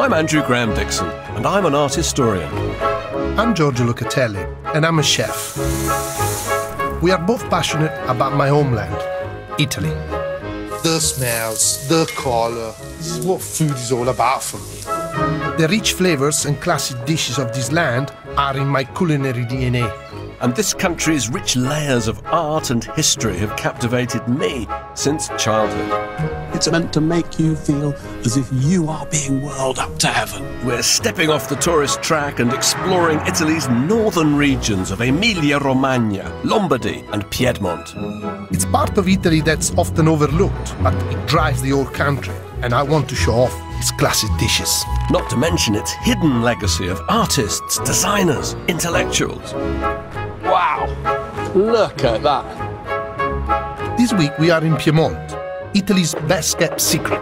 I'm Andrew Graham-Dixon, and I'm an art historian. I'm Giorgio Locatelli, and I'm a chef. We are both passionate about my homeland, Italy. The smells, the colour, this is what food is all about for me. The rich flavours and classic dishes of this land are in my culinary DNA. And this country's rich layers of art and history have captivated me since childhood. It's meant to make you feel as if you are being whirled up to heaven. We're stepping off the tourist track and exploring Italy's northern regions of Emilia-Romagna, Lombardy and Piedmont. It's part of Italy that's often overlooked, but it drives the whole country, and I want to show off its classic dishes. Not to mention its hidden legacy of artists, designers, intellectuals. Wow! Look at that. This week we are in Piedmont, Italy's best-kept secret.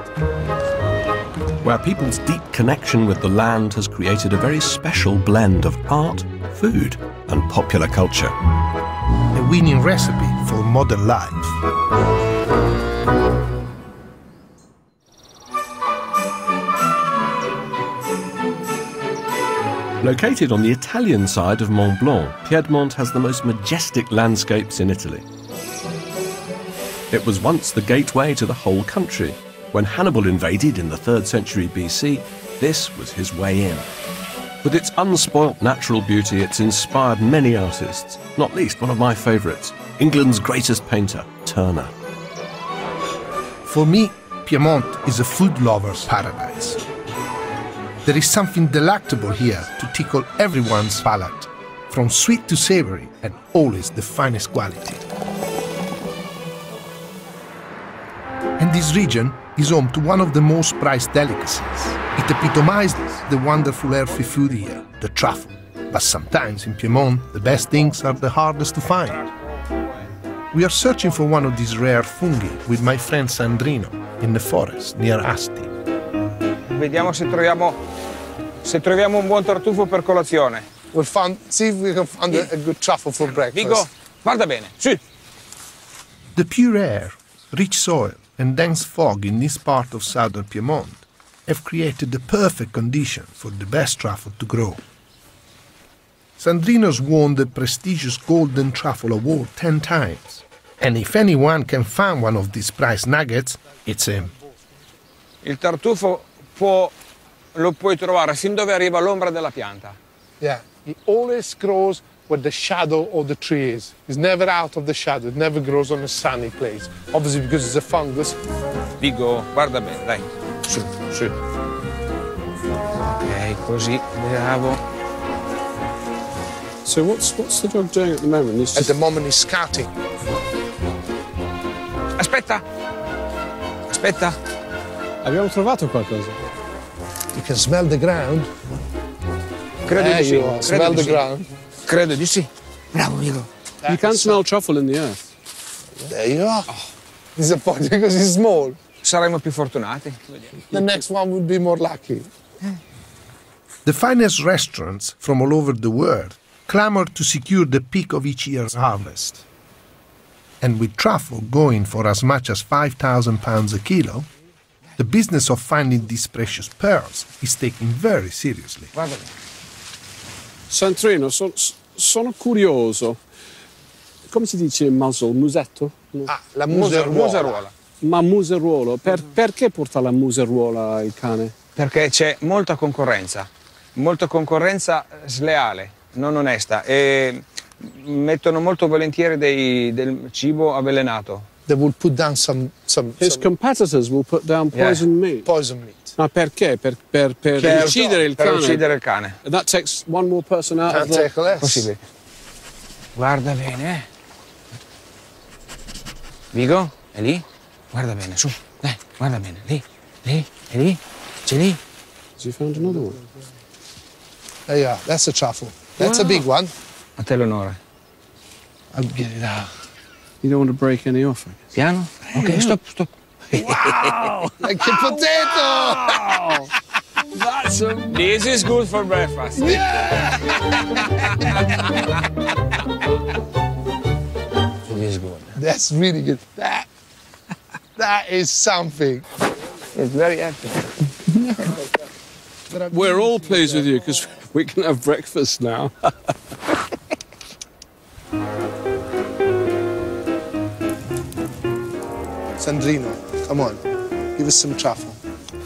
Where people's deep connection with the land has created a very special blend of art, food and popular culture. A winning recipe for modern life. Located on the Italian side of Mont Blanc, Piedmont has the most majestic landscapes in Italy. It was once the gateway to the whole country. When Hannibal invaded in the 3rd century BC, this was his way in. With its unspoilt natural beauty, it's inspired many artists, not least one of my favourites, England's greatest painter, Turner. For me, Piedmont is a food lover's paradise. There is something delectable here to tickle everyone's palate, from sweet to savoury, and always the finest quality. And this region is home to one of the most prized delicacies. It epitomizes the wonderful earthy food here, the truffle. But sometimes in Piedmont, the best things are the hardest to find. We are searching for one of these rare fungi with my friend Sandrino in the forest near Asti. Vediamo se troviamo un buon tartufo per colazione. We'll see if we can find a good truffle for breakfast. Vigo, guarda bene, sì. The pure air, rich soil and dense fog in this part of southern Piedmont have created the perfect condition for the best truffle to grow. Sandrino's won the prestigious Golden Truffle Award 10 times. And if anyone can find one of these prize nuggets, it's him. Il tartufo lo puoi trovare sin dove arriva l'ombra della pianta. Yeah, it always grows where the shadow of the tree is. It's never out of the shadow, it never grows on a sunny place. Obviously because it's a fungus. Vigo, guarda bene, dai. Su, su. Ok, così, bravo. So what's the dog doing at the moment? At the moment he's scouting. Aspetta! Aspetta! Abbiamo trovato qualcosa? You can smell the ground. Credo di sì. Smell the ground. Credo di sì. Bravo, Vigo. You can smell truffle in the earth. There you are. Disappointed because he's small. Saremo più fortunati. The next one will be more lucky. The finest restaurants from all over the world clamor to secure the peak of each year's harvest. And with truffle going for as much as £5,000 a kilo, the business of finding these precious pearls is taken very seriously. Guarda bene. Sandrino, sono curioso. Come si dice muzzle? Musetto? No. Ah, la museruola. Ma museruolo, perché porta la museruola il cane? Perché c'è molta concorrenza sleale, non onesta, e mettono molto volentieri del cibo avvelenato. They will put down some His competitors will put down poison meat. Poison meat. Ma perché? Per uccidere il cane? Per uccidere il cane. And that takes one more person out of the... Possibile. Guarda bene. Vigo, è lì? Guarda bene, su. Dai, guarda bene. Lì, è lì. C'è lì. Has he found another one? There you are. That's a truffle. That's a big one. A te l'onore. I'll get it out. You don't want to break any off, I guess. Piano? Ok, stop. Wow! Like a potato! Wow! That's amazing. This is good for breakfast. Yeah! It is good. That's really good. That is something. It's very happy. We're all pleased with you because we can have breakfast now. Sandrino, come on, give us some truffle.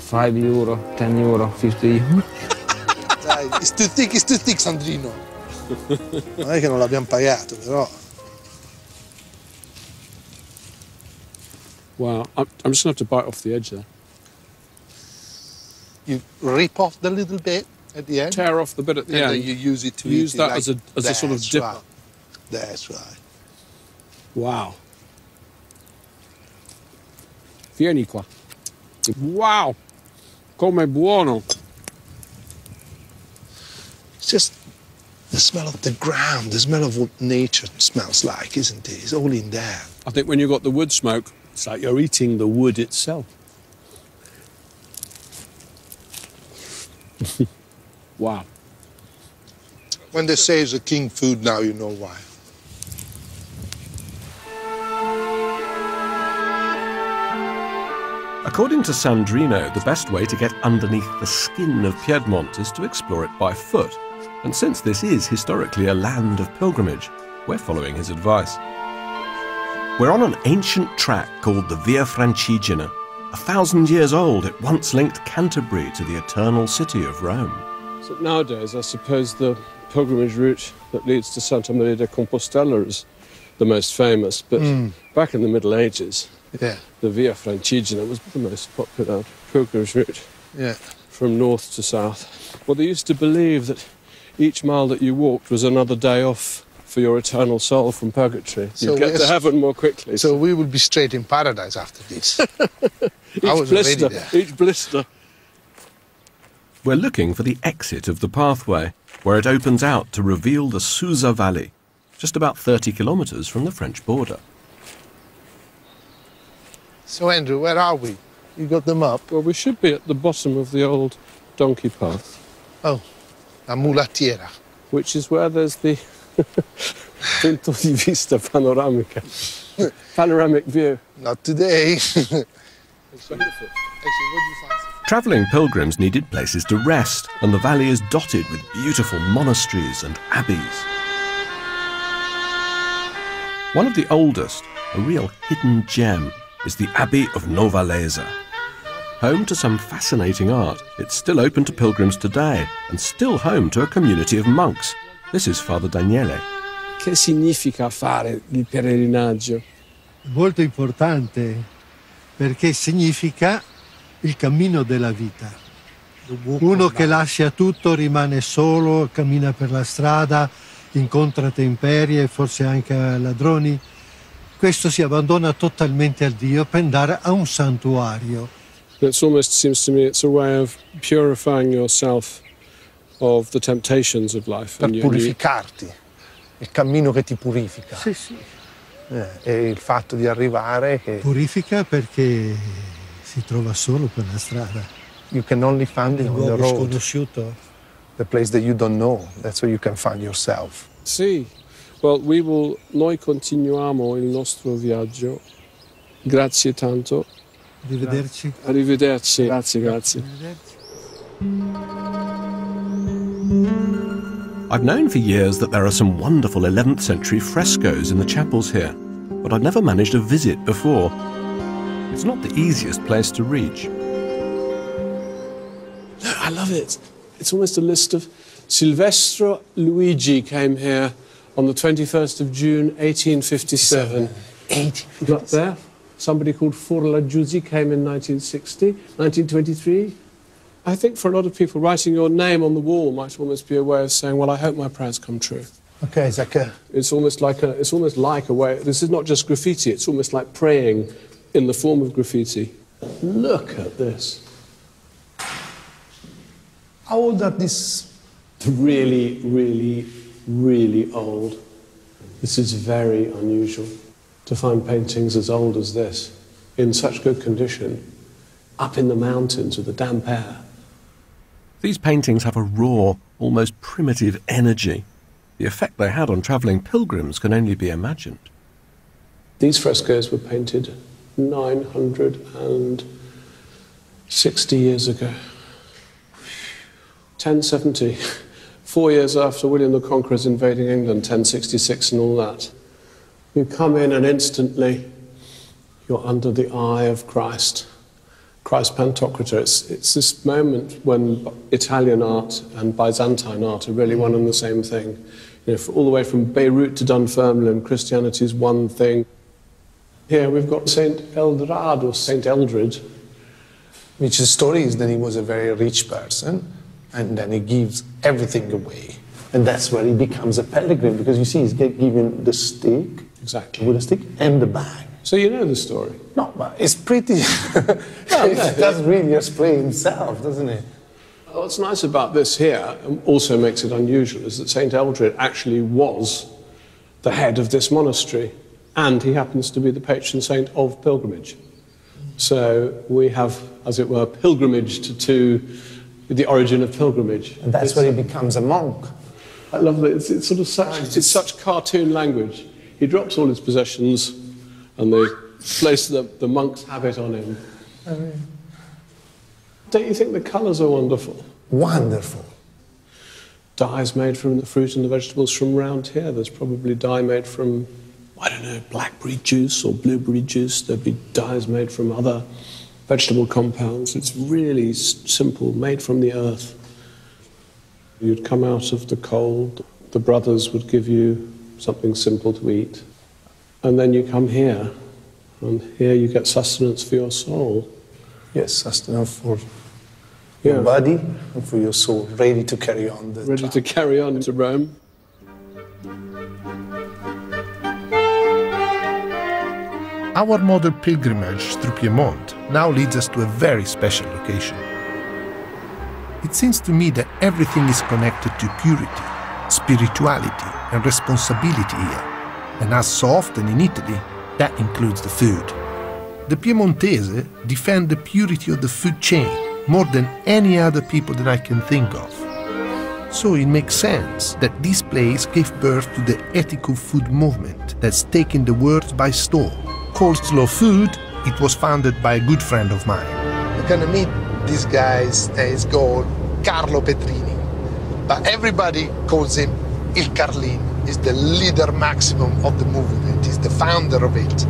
€5, €10, €50. Dai, it's too thick, Sandrino. Non è che non l'abbiamo pagato, però. Wow, I'm just going to have to bite off the edge there. You rip off the little bit at the end. Tear off the bit at the and end. then you use it to use eat that it as a sort of dipper. Right. That's right. Wow. Vieni qua. Wow. Come buono. It's just the smell of the ground, the smell of what nature smells like, isn't it? It's all in there. I think when you've got the wood smoke, it's like you're eating the wood itself. Wow. When they say it's a king food now, you know why. According to Sandrino, the best way to get underneath the skin of Piedmont is to explore it by foot. And since this is historically a land of pilgrimage, we're following his advice. We're on an ancient track called the Via Francigena. 1,000 years old, it once linked Canterbury to the eternal city of Rome. So nowadays, I suppose the pilgrimage route that leads to Santa Maria de Compostela is the most famous, but back in the Middle Ages, the Via Francigena was the most popular pilgrimage route from north to south. Well, they used to believe that each mile that you walked was another day off for your eternal soul from purgatory. So you'd get to heaven more quickly. So we will be straight in paradise after this. Each blister. We're looking for the exit of the pathway, where it opens out to reveal the Susa Valley, just about 30 kilometres from the French border. So, Andrew, where are we? You got them up? Well, we should be at the bottom of the old donkey path. Oh, la mulattiera. Which is where there's the punto di vista panoramica. Panoramic view. Not today. It's wonderful. Actually, what do you fancy? Travelling pilgrims needed places to rest, and the valley is dotted with beautiful monasteries and abbeys. One of the oldest, a real hidden gem, is the Abbey of Novalesa. Home to some fascinating art, it's still open to pilgrims today and still home to a community of monks. This is Father Daniele. Che significa fare il pellegrinaggio? Molto importante perché significa il cammino della vita. Uno che lascia tutto, rimane solo, cammina per la strada, incontra temperie, forse anche ladroni. Questo si abbandona totalmente al Dio per andare a un santuario. It almost seems to me it's a way of purifying yourself of the temptations of life. Per purificarti. Il cammino che ti purifica. Sì, sì. E il fatto di arrivare che... Purifica perché si trova solo per la strada. You can only find it on the road. Sconosciuto. The place that you don't know. That's where you can find yourself. Sì. Well, noi continuiamo il nostro viaggio. Grazie tanto. Arrivederci. Arrivederci. Grazie, grazie. Arrivederci. I've known for years that there are some wonderful 11th century frescoes in the chapels here, but I've never managed a visit before. It's not the easiest place to reach. No, I love it. It's almost a list of... Silvestro Luigi came here on the 21st of June, 1857. 1857. Not there. Somebody called Forla Giuzzi came in 1960, 1923. I think for a lot of people, writing your name on the wall might almost be a way of saying, well, I hope my prayers come true. Okay, it's like a... It's almost like a way... This is not just graffiti, it's almost like praying in the form of graffiti. Look at this. How old are these? Really, really, really old. This is very unusual to find paintings as old as this, in such good condition, up in the mountains with the damp air. These paintings have a raw, almost primitive energy. The effect they had on travelling pilgrims can only be imagined. These frescoes were painted 960 years ago. 1070, 4 years after William the Conqueror's invading England, 1066 and all that. You come in and instantly you're under the eye of Christ. Christ Pantocrator. It's this moment when Italian art and Byzantine art are really one and the same thing. You know, all the way from Beirut to Dunfermline, Christianity is one thing. Here we've got Saint Eldrad or Saint Eldred. Which the story is that he was a very rich person, and then he gives everything away. And that's where he becomes a pilgrim, because you see he's given the stick, exactly, with a stick, and the bag. So you know the story? No, but it's pretty... It does really explain himself, doesn't it? What's nice about this here, and also makes it unusual, is that St. Eldred actually was the head of this monastery, and he happens to be the patron saint of pilgrimage. So we have, as it were, pilgrimage to the origin of pilgrimage. And that's where he becomes a monk. I love it. It's sort of such cartoon language. He drops all his possessions, and they place the monk's habit on him. Don't you think the colours are wonderful? Wonderful. Dyes made from the fruit and the vegetables from around here. There's probably dye made from, I don't know, blackberry juice or blueberry juice. There'd be dyes made from other vegetable compounds. It's really simple, made from the earth. You'd come out of the cold, the brothers would give you something simple to eat, and then you come here, and here you get sustenance for your soul. Yes, sustenance for your body and for your soul, ready to carry on. Ready to carry on to Rome. Our model pilgrimage through Piedmont now leads us to a very special location. It seems to me that everything is connected to purity, spirituality, and responsibility here. And as so often in Italy, that includes the food. The Piemontese defend the purity of the food chain more than any other people that I can think of. So it makes sense that this place gave birth to the ethical food movement that's taken the world by storm. Called Slow Food, it was founded by a good friend of mine. You're gonna meet this guy, he's called Carlo Petrini, but everybody calls him Il Carlino. He's the leader maximum of the movement, he's the founder of it.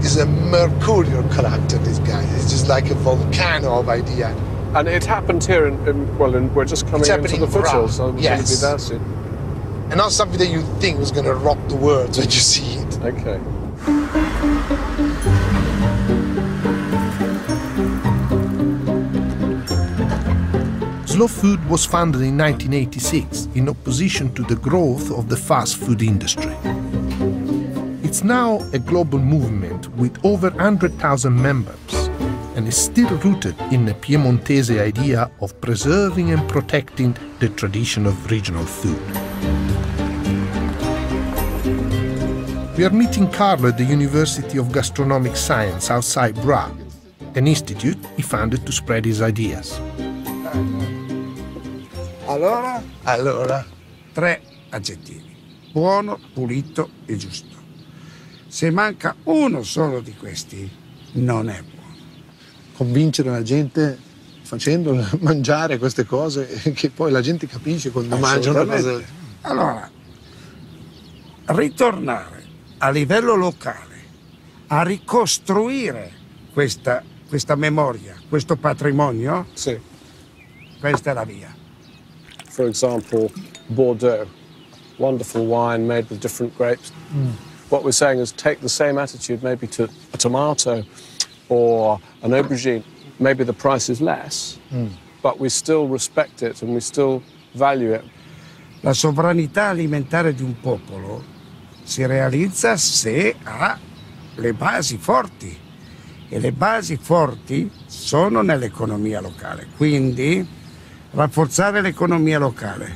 He's a mercurial character, this guy. He's just like a volcano of idea. And it happened here we're just coming into the foothills, so we're going to be there soon. And not something that you think was going to rock the world when you see it. Okay. Slow Food was founded in 1986 in opposition to the growth of the fast food industry. It's now a global movement with over 100,000 members and is still rooted in the Piemontese idea of preserving and protecting the tradition of regional food. We are meeting Carlo at the University of Gastronomic Science outside Bra, an institute he founded to spread his ideas. Allora, 3 aggettivi: buono, pulito e giusto. Se manca uno solo di questi, non è buono. Convincere la gente facendo mangiare queste cose che poi la gente capisce quando mangia una cosa. Allora, ritornare a livello locale a ricostruire questa memoria, questo patrimonio, sì. Questa è la via. For example, Bordeaux, wonderful wine made with different grapes. What we're saying is take the same attitude maybe to a tomato or an aubergine. Maybe the price is less, but we still respect it and we still value it. La sovranità alimentare di un popolo si realizza se ha le basi forti, e le basi forti sono nell'economia locale. Quindi rafforzare l'economia locale,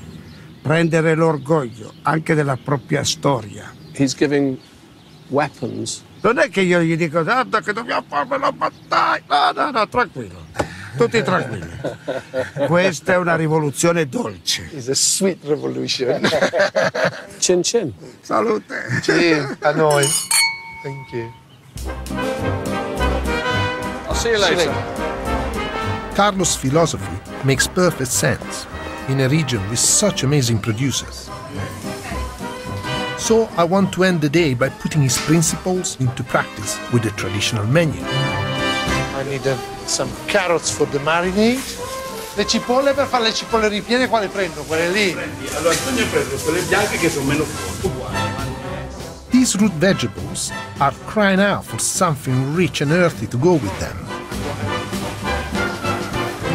prendere l'orgoglio anche della propria storia. He's giving weapons. Non è che io gli dico, guarda che dobbiamo fare la battaglia. No, tranquillo. Tutti tranquilli. Questa è una rivoluzione dolce. It's a sweet revolution. Chin chin. Salute. Chin, a noi. Thank you. I'll see you later. Carlo's philosophy makes perfect sense. in a region with such amazing producers. So I want to end the day by putting his principles into practice with the traditional menu. I need some carrots for the marinade. Le cipolle, per fare le cipolle ripiene, quale prendo? Quelle lì? Allora Antonio ha preso quelle bianche che sono meno forti. These root vegetables are crying out for something rich and earthy to go with them.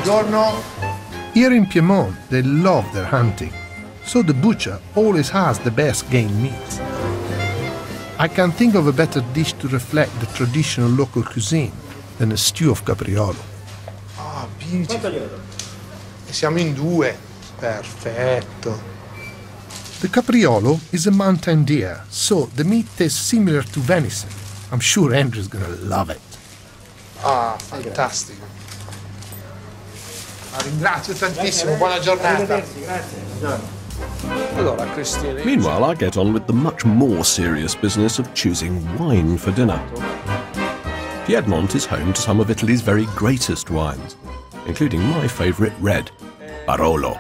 Buongiorno. Here in Piedmont, they love their hunting, so the butcher always has the best game meat. I can't think of a better dish to reflect the traditional local cuisine than a stew of capriolo. Ah, beautiful. Siamo in due. Perfetto. The capriolo is a mountain deer, so the meat tastes similar to venison. I'm sure Andrew's gonna love it. Ah, fantastico. La ringrazio tantissimo, buona giornata. Meanwhile, I get on with the much more serious business of choosing wine for dinner. Piedmont is home to some of Italy's very greatest wines, including my favourite red, Barolo.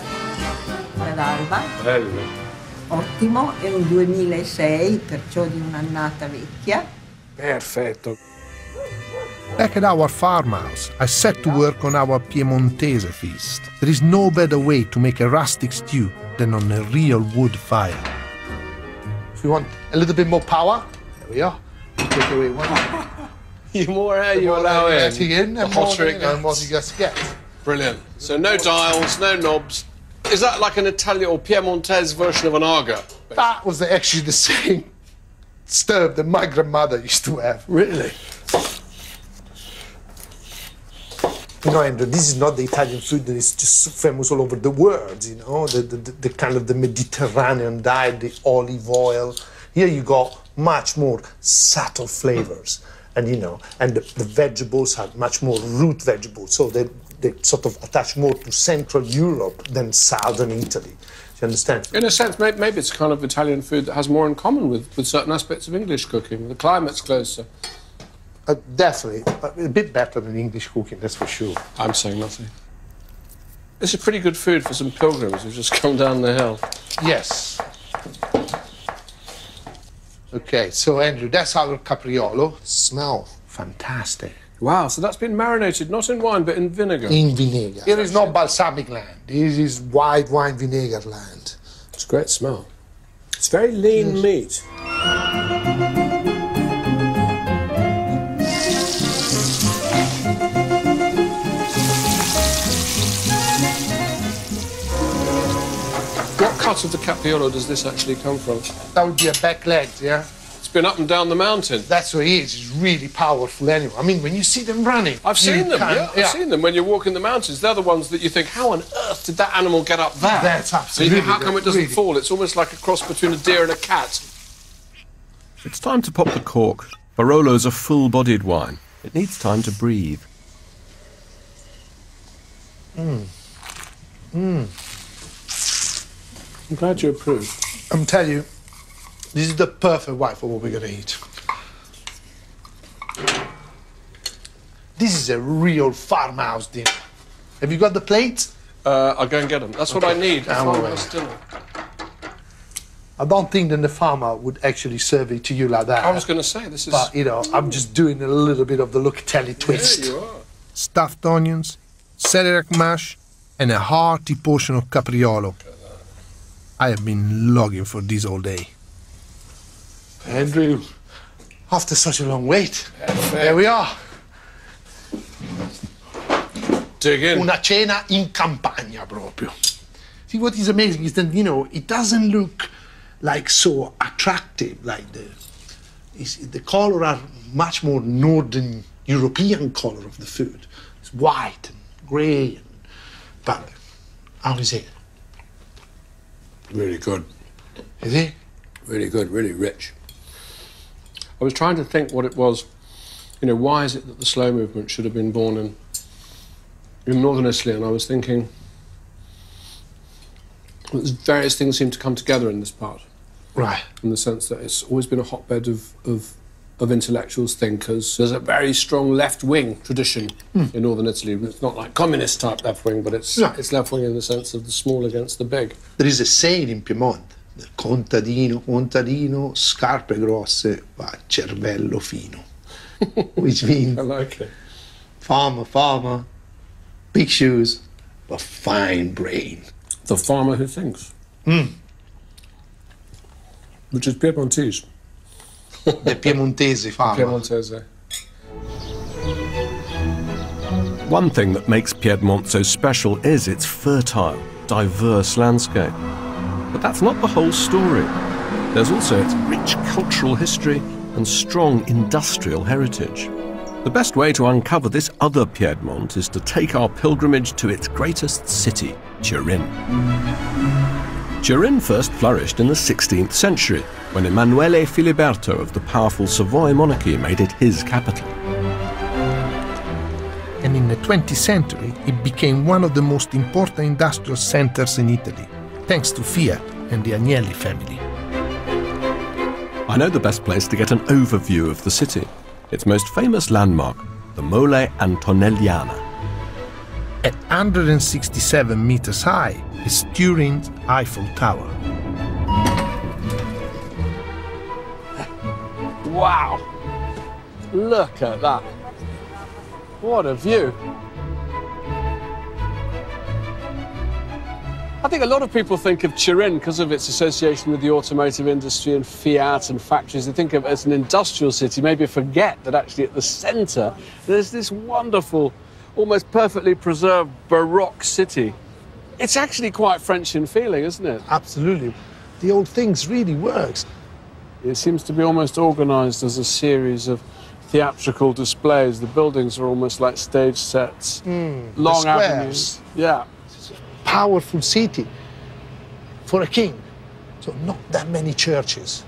Bello. Ottimo, è un 2006, perciò di un'annata vecchia. Perfetto. Back at our farmhouse, I set to work on our Piemontese feast. There is no better way to make a rustic stew than on a real wood fire. If you want a little bit more power, there we are. You take away one. The more air you allow in, the hotter it and what gets. you just get. Brilliant. So no dials, no knobs. Is that like an Italian or Piemontese version of an Aga? That was actually the same stove that my grandmother used to have. Really? You know, Andrew, this is not the Italian food that is just famous all over the world, you know, the kind of the Mediterranean diet, the olive oil. Here you got much more subtle flavors. And, you know, and the vegetables are much more root vegetables, so they sort of attach more to Central Europe than Southern Italy. Do you understand? In a sense, maybe it's kind of Italian food that has more in common with certain aspects of English cooking. The climate's closer. Definitely. A bit better than English cooking, that's for sure. I'm saying nothing. It's a pretty good food for some pilgrims who've just come down the hill. Yes. Okay, so Andrew, that's our capriolo. Smell fantastic. Wow, so that's been marinated not in wine but in vinegar. In vinegar. Here is not balsamic land. This is white wine vinegar land. It's a great smell. It's very lean meat. What cut of the capriolo does this actually come from? That would be a back leg, yeah? It's been up and down the mountain. That's what it is. It's really powerful anyway. I mean, when you see them running... I've seen them, I've seen them. When you walk in the mountains, they're the ones that you think, how on earth did that animal get up there? That's absolutely... So how come it doesn't fall? It's almost like a cross between a deer and a cat. It's time to pop the cork. Barolo's a full-bodied wine. It needs time to breathe. I'm glad you approve. I'm telling you, this is the perfect wine for what we're going to eat. This is a real farmhouse dinner. Have you got the plates? I'll go and get them. That's what I need. I'm Farmhouse dinner. I don't think that the farmer would actually serve it to you like that. I was going to say, this is... But, you know, I'm just doing a little bit of the Locatelli twist. Yeah, you are. Stuffed onions, celiac mash, and a hearty portion of capriolo. I have been longing for this all day. Andrew, after such a long wait, there we are. Dig in. Una cena in campagna, proprio. See, what is amazing is that, you know, it doesn't look like so attractive, like the color are much more northern European color of the food. It's white and grey, but how is it? Really good. Is it? Really good, really rich. I was trying to think what it was, you know, why is it that the slow movement should have been born in northern Italy, and I was thinking various things seem to come together in this part. Right. In the sense that it's always been a hotbed of of intellectuals, thinkers. There's a very strong left-wing tradition in northern Italy. It's not like communist-type left-wing, but it's left-wing in the sense of the small against the big. There is a saying in Piemonte, contadino, scarpe grosse, va cervello fino. Which means... I like it. Farmer, big shoes, but fine brain. The farmer who thinks. Which is Piemontese. The Piemontese farmer. Piemontese. One thing that makes Piedmont so special is its fertile, diverse landscape. But that's not the whole story. There's also its rich cultural history and strong industrial heritage. The best way to uncover this other Piedmont is to take our pilgrimage to its greatest city, Turin. Turin first flourished in the 16th century, when Emanuele Filiberto of the powerful Savoy monarchy made it his capital. And in the 20th century, it became one of the most important industrial centers in Italy, thanks to Fiat and the Agnelli family. I know the best place to get an overview of the city. Its most famous landmark, the Mole Antonelliana. At 167 meters high is Turin's Eiffel Tower. Wow! Look at that. What a view. I think a lot of people think of Turin because of its association with the automotive industry and Fiat and factories. They think of it as an industrial city, maybe forget that actually at the centre there's this wonderful, almost perfectly preserved Baroque city. It's actually quite French in feeling, isn't it? Absolutely. The old things really works. It seems to be almost organised as a series of theatrical displays. The buildings are almost like stage sets. Long avenues. Yeah. Powerful city for a king. So not that many churches.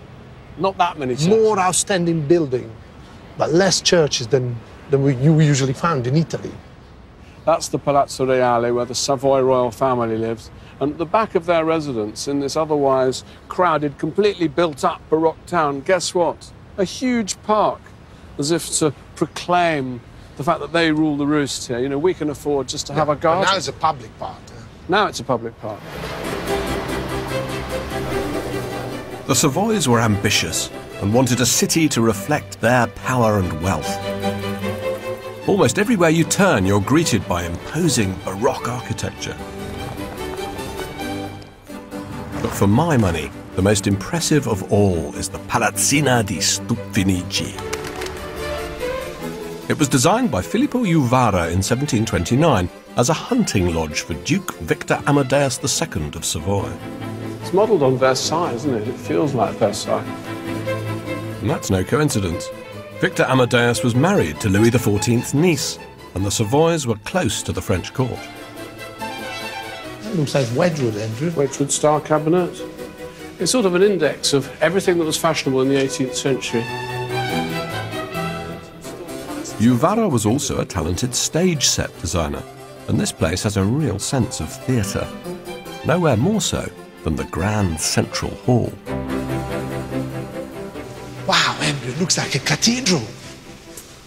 Not that many churches. More outstanding building, but less churches than you usually found in Italy. That's the Palazzo Reale, where the Savoy royal family lives. And at the back of their residence, in this otherwise crowded, completely built-up Baroque town, guess what? A huge park, as if to proclaim the fact that they rule the roost here. You know, we can afford just to have a garden. But now it's a public park. Now it's a public park. The Savoys were ambitious and wanted a city to reflect their power and wealth. Almost everywhere you turn, you're greeted by imposing Baroque architecture. But for my money, the most impressive of all is the Palazzina di Stupinici. It was designed by Filippo Juvara in 1729 as a hunting lodge for Duke Victor Amadeus II of Savoy. It's modelled on Versailles, isn't it? It feels like Versailles. And that's no coincidence. Victor Amadeus was married to Louis XIV's niece, and the Savoys were close to the French court. That looks like Wedgwood, Andrew. Wedgwood style cabinet. It's sort of an index of everything that was fashionable in the 18th century. Juvara was also a talented stage set designer, and this place has a real sense of theatre. Nowhere more so than the Grand Central Hall. Wow, Andrew, it looks like a cathedral.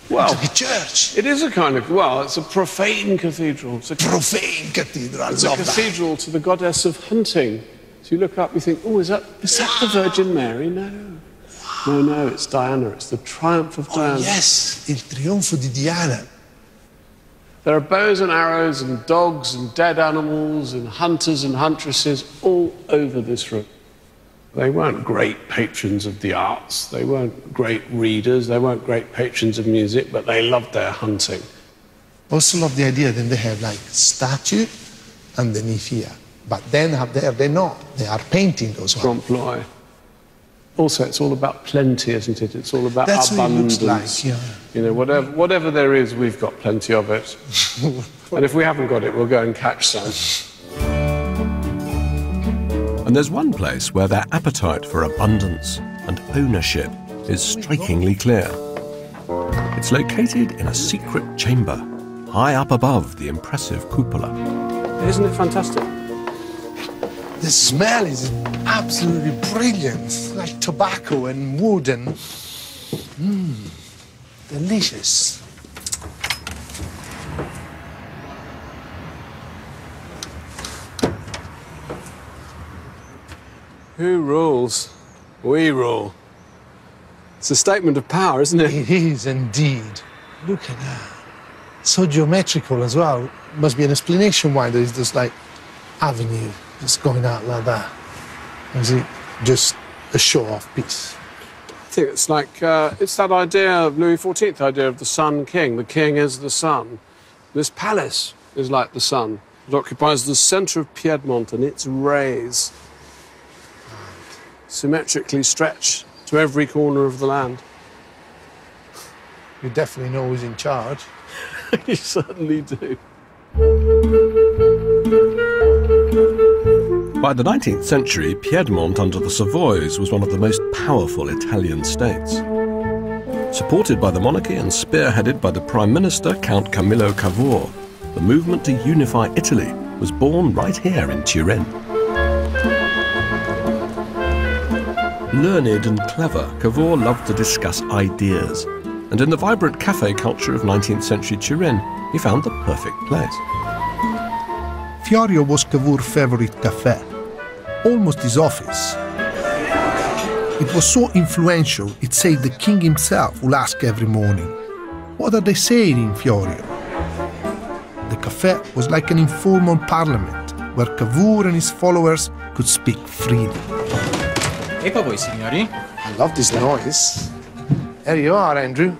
Well, it's like a church. It is a kind of, well, it's a profane cathedral. It's a profane cathedral. It's a cathedral to the goddess of hunting. So you look up, you think, oh, is that the Virgin Mary? No. No, it's Diana. It's the triumph of Diana. Yes, il trionfo di Diana. There are bows and arrows and dogs and dead animals and hunters and huntresses all over this room. They weren't great patrons of the arts, they weren't great readers, they weren't great patrons of music, but they loved their hunting. Also love the idea that they have like statue underneath here, but then up there they're not, they are painting those ones. Trompe-l'oeil. Also, it's all about plenty, isn't it? It's all about That's abundance. What it looks like, yeah. You know, whatever there is, we've got plenty of it. And if we haven't got it, we'll go and catch some. And there's one place where their appetite for abundance and ownership is strikingly clear. It's located in a secret chamber, high up above the impressive cupola. Isn't it fantastic? The smell is absolutely brilliant, like tobacco and wood and Delicious. Who rules? We rule. It's a statement of power, isn't it? It is indeed. Look at that. So geometrical as well. Must be an explanation why there is this like avenue just going out like that. Is it just a show-off piece? I think it's like, it's that idea of Louis XIV idea of the Sun King. The king is the sun. This palace is like the sun. It occupies the centre of Piedmont, and its rays symmetrically stretch to every corner of the land. You definitely know who's in charge. You certainly do. By the 19th century, Piedmont under the Savoys was one of the most powerful Italian states. Supported by the monarchy and spearheaded by the Prime Minister, Count Camillo Cavour, the movement to unify Italy was born right here in Turin. Learned and clever, Cavour loved to discuss ideas, and in the vibrant cafe culture of 19th century Turin, he found the perfect place. Fiorio was Cavour's favorite café, almost his office. It was so influential, it said the king himself would ask every morning, "What are they saying in Fiorio?" The café was like an informal parliament, where Cavour and his followers could speak freely. E poi voi, signori? I love this noise. There you are, Andrew.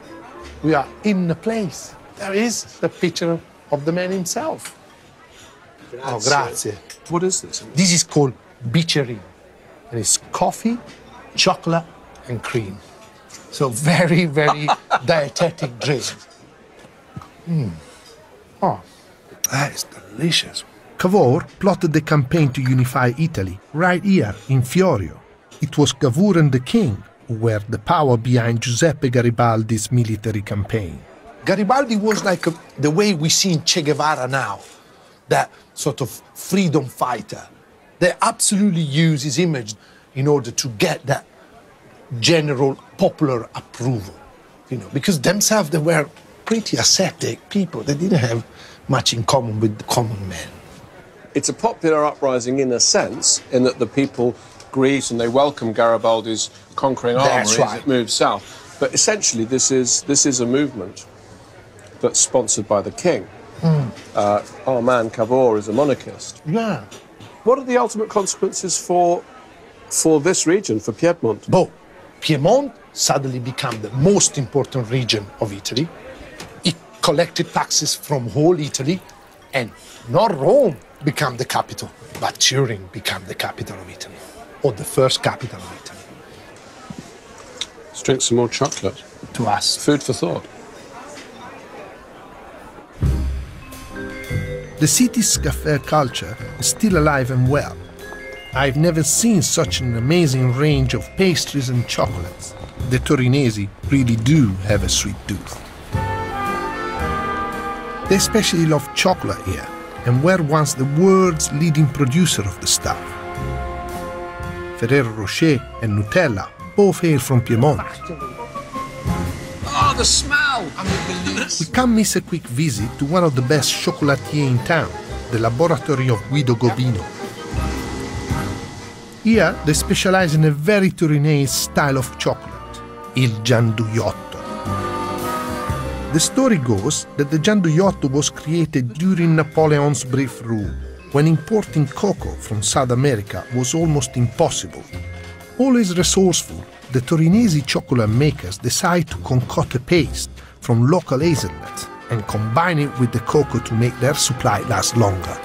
We are in the place. There is the picture of the man himself. Grazie. Oh, grazie. What is this? This is called bicerin. And it's coffee, chocolate, and cream. So very, very dietetic drink. Oh, that is delicious. Cavour plotted the campaign to unify Italy right here in Fiorio. It was Cavour and the king who were the power behind Giuseppe Garibaldi's military campaign. Garibaldi was like the way we see in Che Guevara now, that sort of freedom fighter. They absolutely use his image in order to get that general popular approval, because themselves they were pretty ascetic people. They didn't have much in common with the common man. It's a popular uprising in a sense, in that the people greet and they welcome Garibaldi's conquering army as it moves south. But essentially, this is a movement that's sponsored by the king. Our man Cavour is a monarchist. Yeah. What are the ultimate consequences for this region, for Piedmont? Well, Piedmont suddenly became the most important region of Italy. It collected taxes from whole Italy, and not Rome became the capital, but Turin became the capital of Italy, or the first capital of Italy. Let's drink some more chocolate. To us. Food for thought. The city's café culture is still alive and well. I've never seen such an amazing range of pastries and chocolates. The Torinesi really do have a sweet tooth. They especially love chocolate here, and were once the world's leading producer of the stuff. Ferrero Rocher and Nutella both hail from Piedmont. Oh, the smell! We can't miss a quick visit to one of the best chocolatiers in town, the laboratory of Guido Gobino. Here, they specialize in a very Turinese style of chocolate, il gianduiotto. The story goes that the gianduiotto was created during Napoleon's brief rule, when importing cocoa from South America was almost impossible. Always resourceful, the Torinese chocolate makers decide to concoct a paste from local hazelnuts and combine it with the cocoa to make their supply last longer.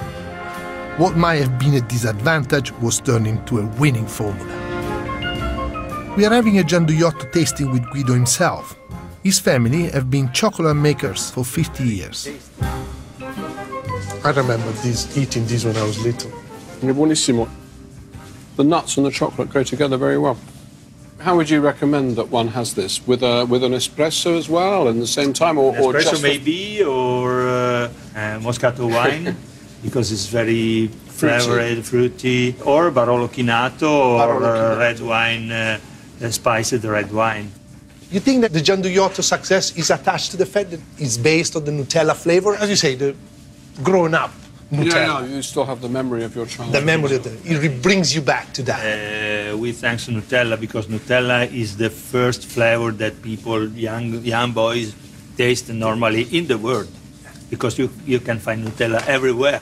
What might have been a disadvantage was turned into a winning formula. We are having a gianduiotto tasting with Guido himself. His family have been chocolate makers for 50 years. I remember eating this when I was little. Buonissimo. The nuts and the chocolate go together very well. How would you recommend that one has this? With an espresso as well, at the same time, or espresso just maybe, or Moscato wine, because it's very flavored, fruity, or Barolo Chinato, or red wine, spiced red wine. You think that the gianduiotto success is attached to the fact that it's based on the Nutella flavor? As you say, the grown up Nutella. Yeah, you still have the memory of your childhood. The memory of it brings you back to that. We thanks to Nutella, because Nutella is the first flavor that people, young boys, taste normally in the world, because you can find Nutella everywhere.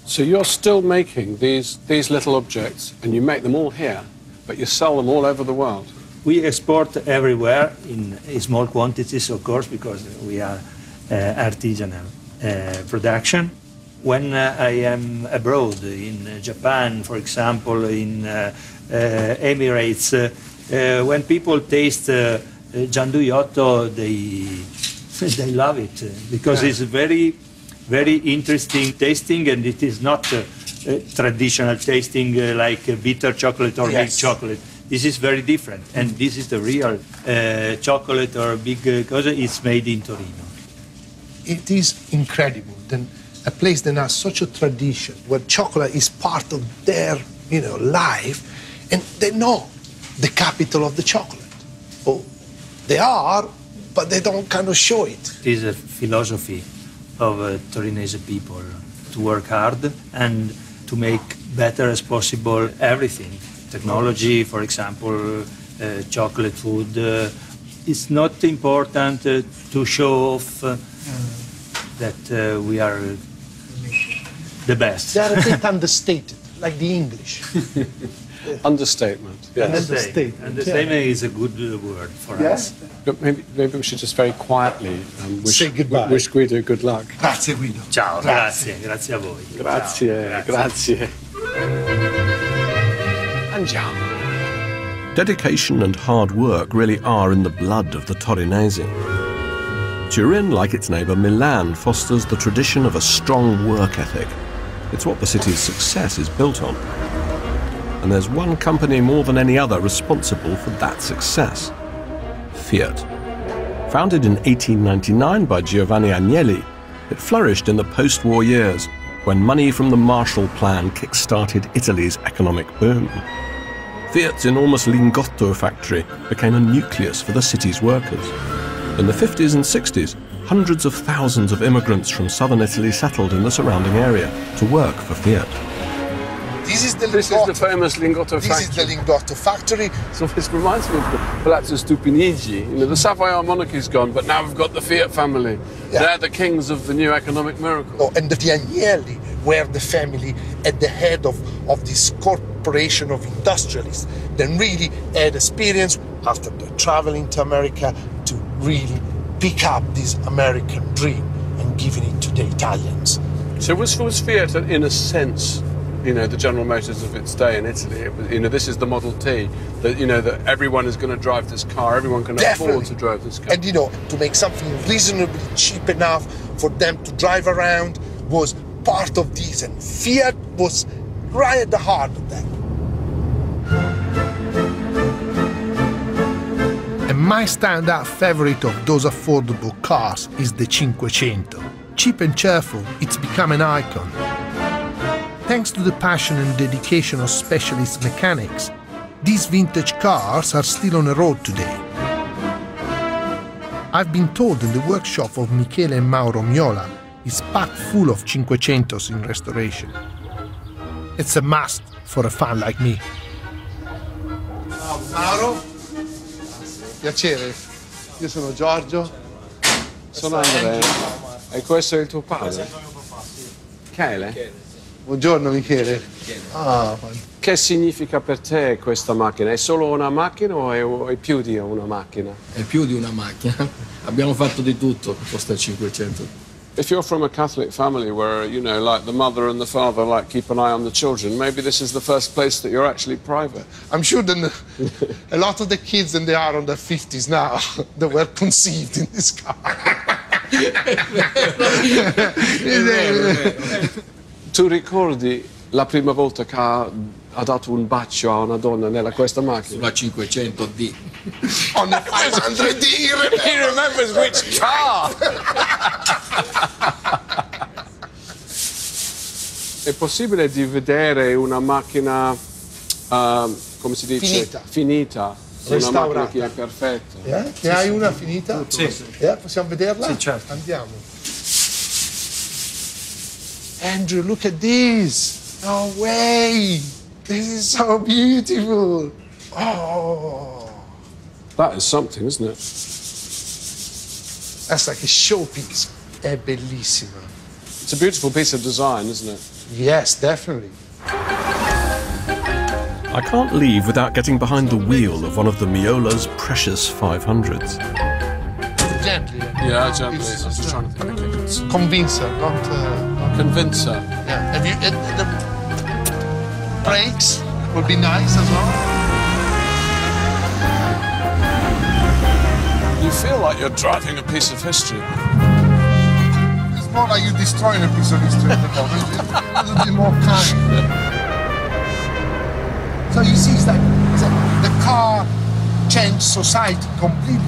So you're still making these little objects, and you make them all here, but you sell them all over the world. We export everywhere in small quantities, of course, because we are artisanal production. When I am abroad, in Japan, for example, in Emirates, when people taste gianduiotto, they love it, because it's very, very interesting tasting, and it is not traditional tasting like bitter chocolate or milk chocolate. This is very different, and this is the real chocolate or big cosa. It's made in Torino. It is incredible that a place that has such a tradition, where chocolate is part of their, life, and they know the capital of the chocolate. Oh, they are, but they don't kind of show it. It is a philosophy of Torinese people to work hard and to make better as possible everything. Technology, for example, chocolate food. It's not important to show off that we are the best. They are a bit understated, like the English. Understatement. Yes. Understatement is a good word for us. But maybe we should just very quietly say goodbye. Wish Guido good luck. Grazie, Guido. Ciao, grazie a voi. Grazie. Andiamo. Dedication and hard work really are in the blood of the Torinese. Turin, like its neighbour Milan, fosters the tradition of a strong work ethic. It's what the city's success is built on. And there's one company more than any other responsible for that success: Fiat. Founded in 1899 by Giovanni Agnelli, it flourished in the post-war years when money from the Marshall Plan kick-started Italy's economic boom. Fiat's enormous Lingotto factory became a nucleus for the city's workers. In the 50s and 60s, hundreds of thousands of immigrants from southern Italy settled in the surrounding area to work for Fiat. This is the famous Lingotto factory. This is the Lingotto factory. So this reminds me of the Palazzo Stupinigi. The Savoyard monarchy's gone, but now we've got the Fiat family. Yeah. They're the kings of the new economic miracle. Oh, and the Agnelli were the family at the head of this corporation of industrialists that really had experience after traveling to America to really pick up this American dream and giving it to the Italians. So was Fiat, in a sense, the General Motors of its day in Italy? It was, this is the Model T, that, that everyone is going to drive this car, everyone can afford to drive this car. And, to make something reasonably cheap enough for them to drive around was part of this, and Fiat was right at the heart of that. And my standout favorite of those affordable cars is the 500. Cheap and cheerful, it's become an icon. Thanks to the passion and dedication of specialist mechanics, these vintage cars are still on the road today. I've been told in the workshop of Michele and Mauro Miola is packed full of 500s in restoration. It's a must for a fan like me. Ciao Mauro, piacere. Io sono Giorgio. Sono Andrea. E questo è il tuo padre? Michele? Buongiorno Michele. Che significa per te questa macchina? È solo una macchina o è più di una macchina? È più di una macchina. Abbiamo fatto di tutto per questa 500. If you're from a Catholic family where, like the mother and the father keep an eye on the children, maybe this is the first place that you're actually private. I'm sure that a lot of the kids, and they are on their 50s now, that were conceived in this car. Tu ricordi la prima volta che ha dato un bacio a una donna nella questa macchina? Sulla 500D. On the 500D, he remembers which car! È possibile di vedere una macchina, come si dice? Finita. restaurata. Che è perfetto. Ne hai una finita? Sì. Possiamo vederla? Sì, certo. Andiamo. Andrew, look at this. No way. This is so beautiful. Oh. That is something, isn't it? That's like a showpiece. È bellissima. It's a beautiful piece of design, isn't it? Yes, definitely. I can't leave without getting behind the wheel of one of the Miola's precious 500s. Gently. Yeah, gently. I'm just trying to think. Okay, Convince her, not... convince her. Yeah. Have you... the brakes would be nice as well. You feel like you're driving a piece of history. It's more like you're destroying a piece of history at the moment. A little bit more kind. So you see, it's like the car changed society completely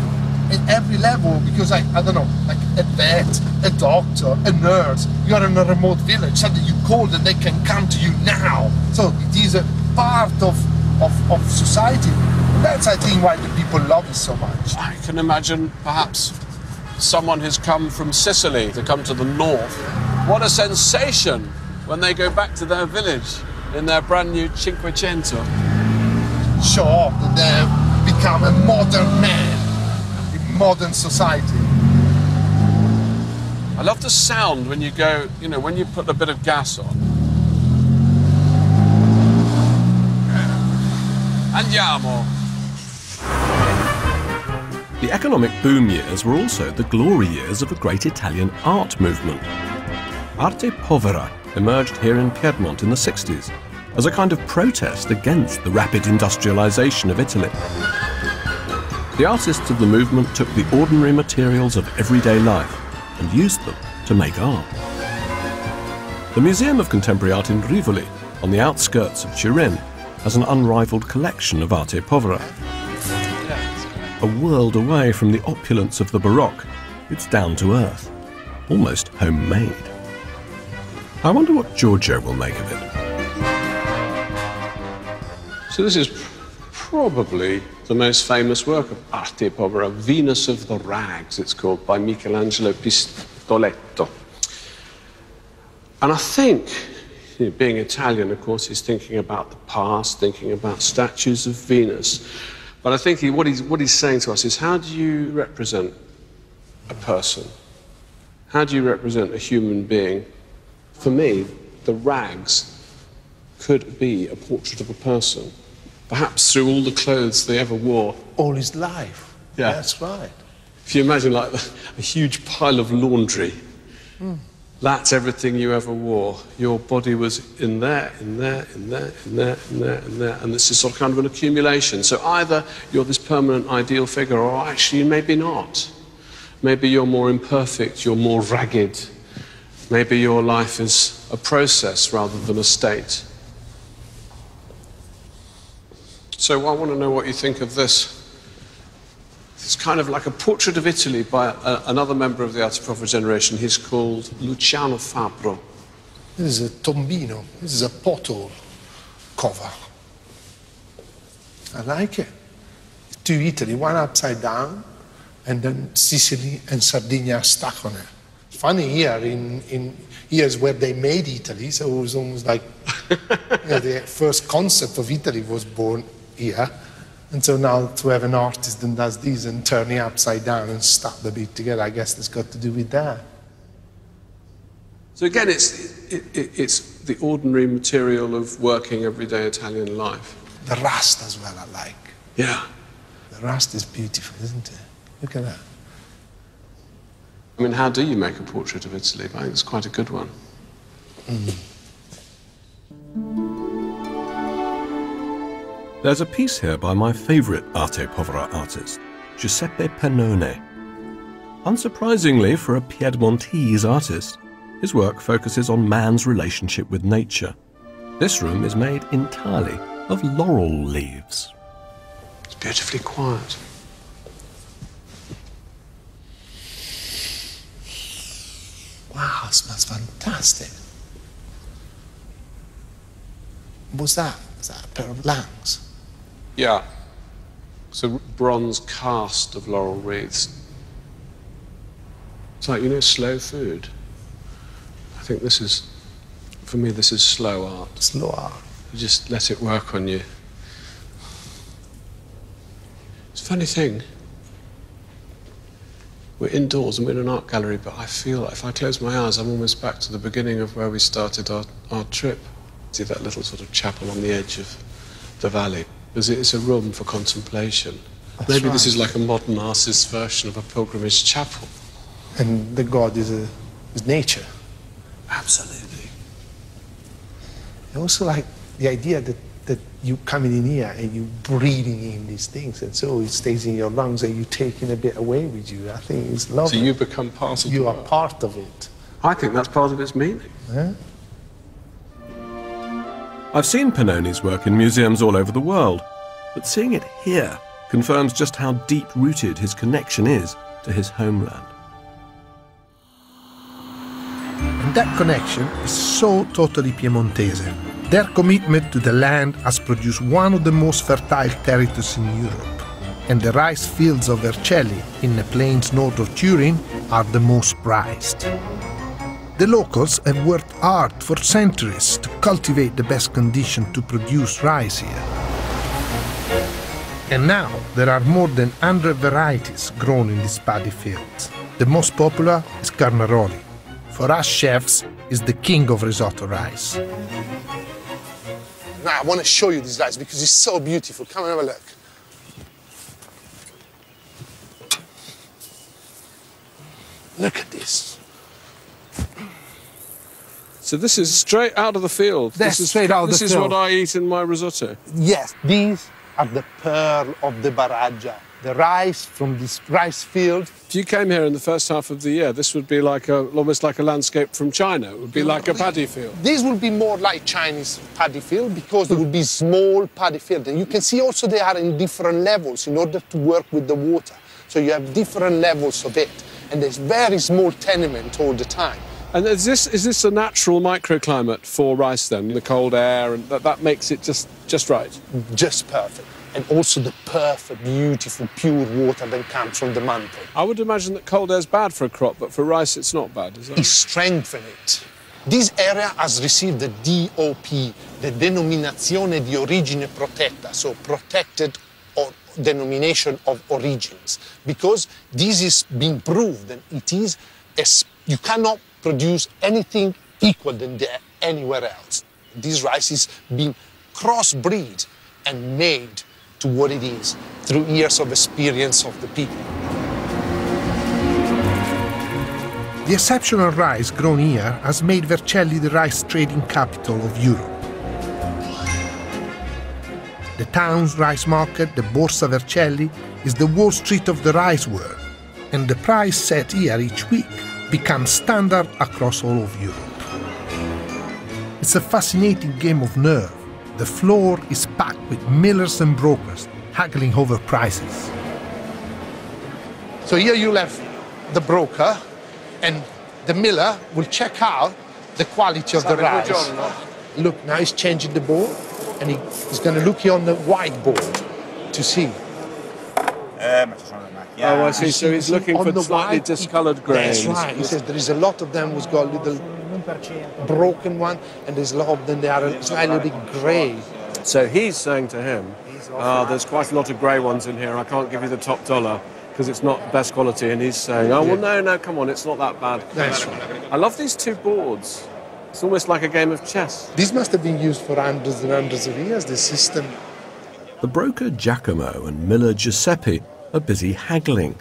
at every level because I don't know, like a vet, a doctor, a nurse, you're in a remote village, suddenly you call and they can come to you now. So it is a part of society. That's, I think, why the people love it so much. I can imagine perhaps someone who's come from Sicily to come to the north. What a sensation when they go back to their village in their brand new Cinquecento. Show off that they've become a modern man in modern society. I love the sound when you go, you know, when you put a bit of gas on. Andiamo. The economic boom years were also the glory years of a great Italian art movement. Arte povera emerged here in Piedmont in the 60s as a kind of protest against the rapid industrialization of Italy. The artists of the movement took the ordinary materials of everyday life and used them to make art. The Museum of Contemporary Art in Rivoli, on the outskirts of Turin, has an unrivaled collection of arte povera. A world away from the opulence of the Baroque, it's down to earth, almost homemade. I wonder what Giorgio will make of it. So this is probably the most famous work of arte povera, Venus of the Rags, it's called, by Michelangelo Pistoletto. And I think, you know, being Italian, of course, he's thinking about the past, thinking about statues of Venus. But I think what he's saying to us is, how do you represent a person? How do you represent a human being? For me, the rags could be a portrait of a person, perhaps through all the clothes they ever wore. All his life. Yeah. That's right. If you imagine like a huge pile of laundry, that's everything you ever wore. Your body was in there, in there, in there, in there, in there, in there, and this is sort of kind of an accumulation. So either you're this permanent ideal figure, or actually maybe not. Maybe you're more imperfect, you're more ragged. Maybe your life is a process rather than a state. So I want to know what you think of this. It's kind of like a portrait of Italy by another member of the Arte Povera generation. He's called Luciano Fabbro. This is a tombino. This is a pothole cover. I like it. To Italy, one upside down, and then Sicily and Sardinia stuck on it. Funny here, in years where they made Italy, so it was almost like the first concept of Italy was born here. And so now to have an artist that does this and turn it upside down and stuck the bit together, I guess it's got to do with that. So again, it's the ordinary material of working everyday Italian life. The rust as well, I like. Yeah. The rust is beautiful, isn't it? Look at that. I mean, how do you make a portrait of Italy? I think it's quite a good one. There's a piece here by my favourite arte povera artist, Giuseppe Pennone. Unsurprisingly for a Piedmontese artist, his work focuses on man's relationship with nature. This room is made entirely of laurel leaves. It's beautifully quiet. Wow, it smells fantastic. What's that? Is that a pair of lungs? Yeah. It's a bronze cast of laurel wreaths. It's like, you know, slow food. I think this is, for me, this is slow art. Slow art. You just let it work on you. It's a funny thing. We're indoors and we're in an art gallery, but I feel like if I close my eyes, I'm almost back to the beginning of where we started our trip. See that little sort of chapel on the edge of the valley? Because it's a room for contemplation. Maybe this is like a modern artist's version of a pilgrimage chapel. And the God is nature. Absolutely. I also like the idea that you coming in here and you breathing in these things, and so it stays in your lungs and you're taking a bit away with you. I think it's lovely. So you become part of it. You are part of it. I think that's part of its meaning. Yeah? I've seen Pannoni's work in museums all over the world, but seeing it here confirms just how deep-rooted his connection is to his homeland. And that connection is so totally Piemontese. Their commitment to the land has produced one of the most fertile territories in Europe, and the rice fields of Vercelli in the plains north of Turin are the most prized. The locals have worked hard for centuries to cultivate the best condition to produce rice here. And now there are more than 100 varieties grown in these paddy fields. The most popular is Carnaroli. For us chefs, is the king of risotto rice. Now I want to show you this rice because it's so beautiful. Come and have a look. Look at this. So this is straight out of the field. That's straight out of the field. This is what I eat in my risotto. Yes, these are the pearl of the Baraggia. The rice from this rice field. If you came here in the first half of the year, this would be like almost like a landscape from China. It would be like a paddy field. This would be more like Chinese paddy field because there would be small paddy field. And you can see also they are in different levels in order to work with the water. So you have different levels of it. And there's very small tenement all the time. And is this a natural microclimate for rice then? The cold air, and that makes it just right? Just perfect. And also the perfect, beautiful, pure water that comes from the mountain. I would imagine that cold air is bad for a crop, but for rice it's not bad, is it? It strengthens it. This area has received the DOP, the Denominazione di Origine Protetta, so protected or denomination of origins, because this is being proved and it is, you cannot produce anything equal than that anywhere else. This rice is being crossbreed and made to what it is through years of experience of the people. The exceptional rice grown here has made Vercelli the rice trading capital of Europe. The town's rice market, the Borsa Vercelli, is the Wall Street of the rice world, and the price set here each week becomes standard across all of Europe. It's a fascinating game of nerve. The floor is packed with millers and brokers haggling over prices. So here you'll have the broker and the miller will check out the quality of the rice. Look, now he's changing the board and he's going to look here on the whiteboard to see. Oh, I see. So he's looking for slightly discoloured grains. That's right. He says there is a lot of them who's got a little broken one, and there's a lot of them that are slightly grey. So he's saying to him, there's quite a lot of grey ones in here. I can't give you the top dollar because it's not best quality. And he's saying, oh, well, no, come on, it's not that bad. That's right. I love these two boards. It's almost like a game of chess. This must have been used for hundreds and hundreds of years, this system. The broker Giacomo and miller Giuseppe are busy haggling,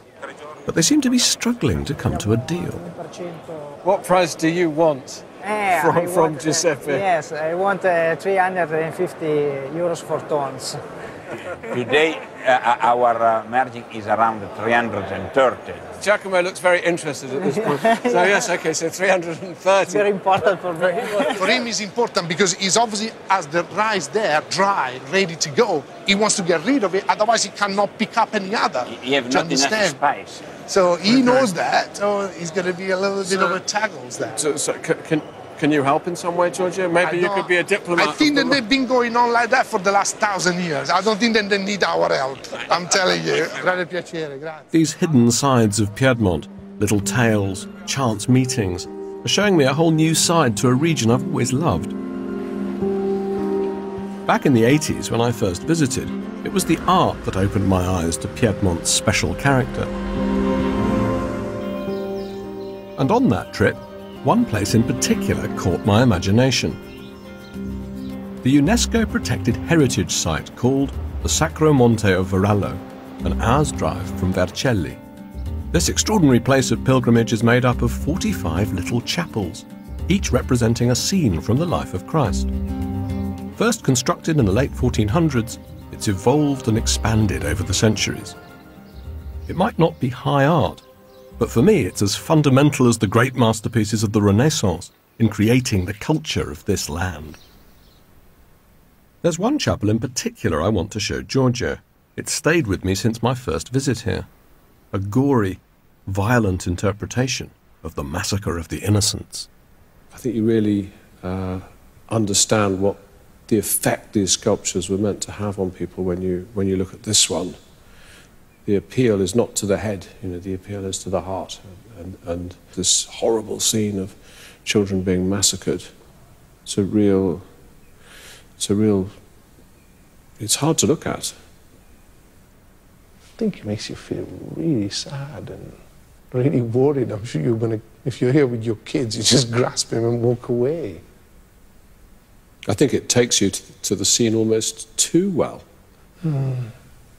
but they seem to be struggling to come to a deal. What price do you want from Giuseppe? Yes, I want 350 euros for tons. Today, our margin is around 330. Giacomo looks very interested at this point. So yes, okay, so 330. Very important for me. For him, it's important because he's obviously has the rice there, dry, ready to go. He wants to get rid of it, otherwise he cannot pick up any other. You have not enough spice. So he knows that, so he's going to be a little bit of a tackles there. So can Can you help in some way, Giorgio? Maybe you could be a diplomat. I think that they've been going on like that for the last 1,000 years. I don't think that they need our help. I'm telling you. Grande piacere, grazie. These hidden sides of Piedmont, little tales, chance meetings, are showing me a whole new side to a region I've always loved. Back in the 80s, when I first visited, it was the art that opened my eyes to Piedmont's special character. And on that trip, one place in particular caught my imagination. The UNESCO-protected heritage site called the Sacro Monte of Varallo, an hour's drive from Vercelli. This extraordinary place of pilgrimage is made up of 45 little chapels, each representing a scene from the life of Christ. First constructed in the late 1400s, it's evolved and expanded over the centuries. It might not be high art, but for me it's as fundamental as the great masterpieces of the Renaissance in creating the culture of this land. There's one chapel in particular I want to show Giorgio. It's stayed with me since my first visit here. A gory, violent interpretation of the massacre of the innocents. I think you really understand what the effect these sculptures were meant to have on people when you look at this one. The appeal is not to the head, the appeal is to the heart. And this horrible scene of children being massacred, it's hard to look at. I think it makes you feel really sad and really worried. I'm sure you're going to, if you're here with your kids, you just grasp them and walk away. I think it takes you to the scene almost too well.